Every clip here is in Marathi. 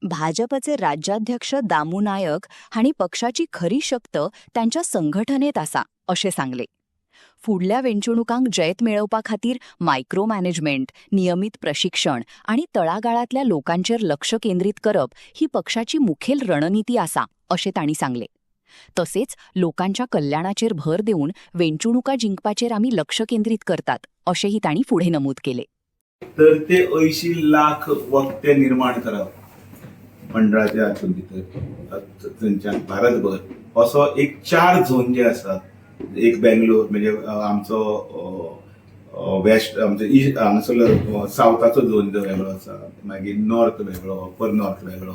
भाजपचे राज्याध्यक्ष दामू नायक हांणी पक्षाची खरी शक्त त्यांच्या संघटनेत आसा अशें सांगले. फुडल्या वेंचणुकांक जैत मेळोवपा खातीर मायक्रो मॅनेजमेंट, नियमीत प्रशिक्षण आनी तळागाळातल्या लोकांचेर लक्ष केंद्रीत करप ही पक्षाची मुखेल रणनिती आसा अशें तांणी सांगले. तसेच लोकांच्या कल्याणाचेर भर देऊन वेंचणुका जिंकपाचेर आमी लक्ष केंद्रीत करतात अशेंही तांणी फुडें नमूद केले. तर ते 80 लाख वक्ते निर्माण करप मंडळाच्या हातून भितर थंयच्यान भारतभर असो एक 4 झोन जे आसात. एक बेंगलोर म्हणजे आमचो वेस्ट आमचो ईस्ट हांगासरलो सावथाचो झोन जो वेगळो आसा, मागीर नॉर्थ वेगळो, अप्पर नॉर्थ वेगळो,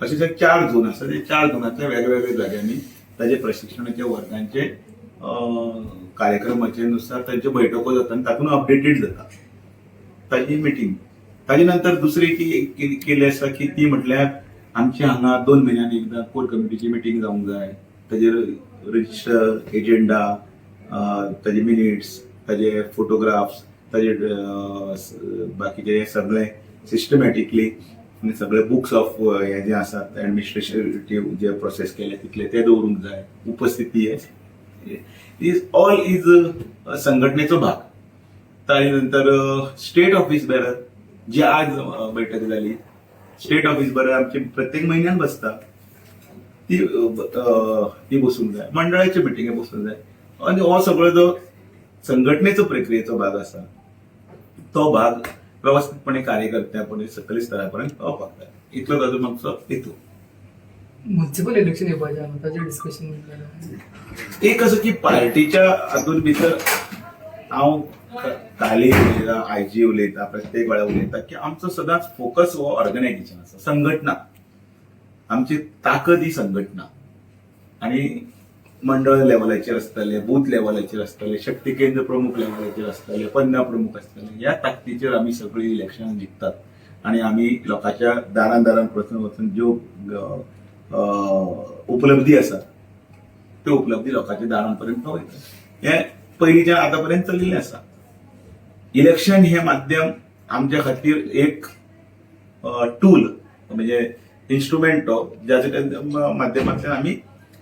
अशे 4 झोन आसा. ते 4 झोनांतल्या वेगवेगळ्या जाग्यांनी ताजे प्रशिक्षणाच्या वर्गांचे कार्यक्रमाचे नुसार तांच्यो बैठको जाता आनी तातूंत अपडेटेड जाता ताजी मिटींग. ताजे नंतर दुसरी केली आसा की ती म्हटल्यार आमच्या हांगा 2 म्हयन्यांनी एकदां कोर कमिटीची मिटींग जावंक जाय. ताजेर रजिस्टर, एजेंडा, ताजे मिनिट्स, ताजे फोटोग्राफ्स, ताजे बाकीचे सगळे सिस्टमॅटिकली सगळे बुक्स ऑफ हे जे आसात एडमिनिस्ट्रेटिव्ह जे प्रोसेस केले तितले ते दवरूंक जाय. उपस्थिती इज ऑल इज संघटनेचो भाग. ताजे नंतर स्टेट ऑफिस बेरर जी आज बैठक जाली, स्टेट ऑफिस बेरर आमची प्रत्येक म्हयन्यान बसता, ती बसूंक जाय. मंडळाचे मिटिंगे बसूंक जाय. आनी हो सगळो जो संघटनेचो प्रक्रियेचो भाग आसा तो भाग व्यवस्थितपणे कार्यकर्त्यापणे सकल स्तरापर्यंत पावपाक जाय. इतलो ताजो मागचो हेतू. म्युनिसिपल इलेक्शन येवपाचें आसा ताजेर डिस्कशन एक असो की पार्टीच्या हातून भितर हांव काली उलयता, आयजी उलयता, प्रत्येक वेळा उलयता की आमचो सदांच फोकस हो ऑर्गनायझेशन आसा, संघटना. आमची ताकद ही संघटना. आनी मंडळ लेवलाचेर आसतले, बूथ लेवलाचेर आसतले, शक्ती केंद्र प्रमुख लेवलाचेर आसतले, पन्ना प्रमुख आसतले, ह्या ताकदीचेर आमी सगळीं इलेक्शनां जिखतात. आनी आमी लोकांच्या दारान दारान वचून ज्यो उपलब्धी आसा त्यो उपलब्धी लोकांच्या दारांपर्यंत पावयता. हें पयलींच्यान आतां पर्यंत चलिल्लें आसा. इलेक्शन हे माध्यम आमच्या खातीर एक टूल म्हणजे इन्स्ट्रुमेंट तो ज्याच्या माध्यमांतल्यान आमी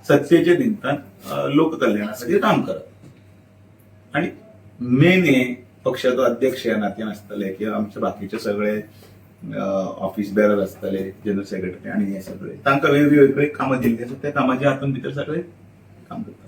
सत्तेच्या निमतान लोक कल्याणासाठी काम करप. आनी मेन हे पक्षाचो अध्यक्ष ह्या नात्यान आसतले किंवा आमचे बाकीचे सगळे ऑफिस बेरर आसतले, जनरल सेक्रेटरी आनी हे सगळे तांकां वेगळी वेगळी कामां दिल्ली आसा. त्या कामाच्या हातून भितर सगळे काम करतात.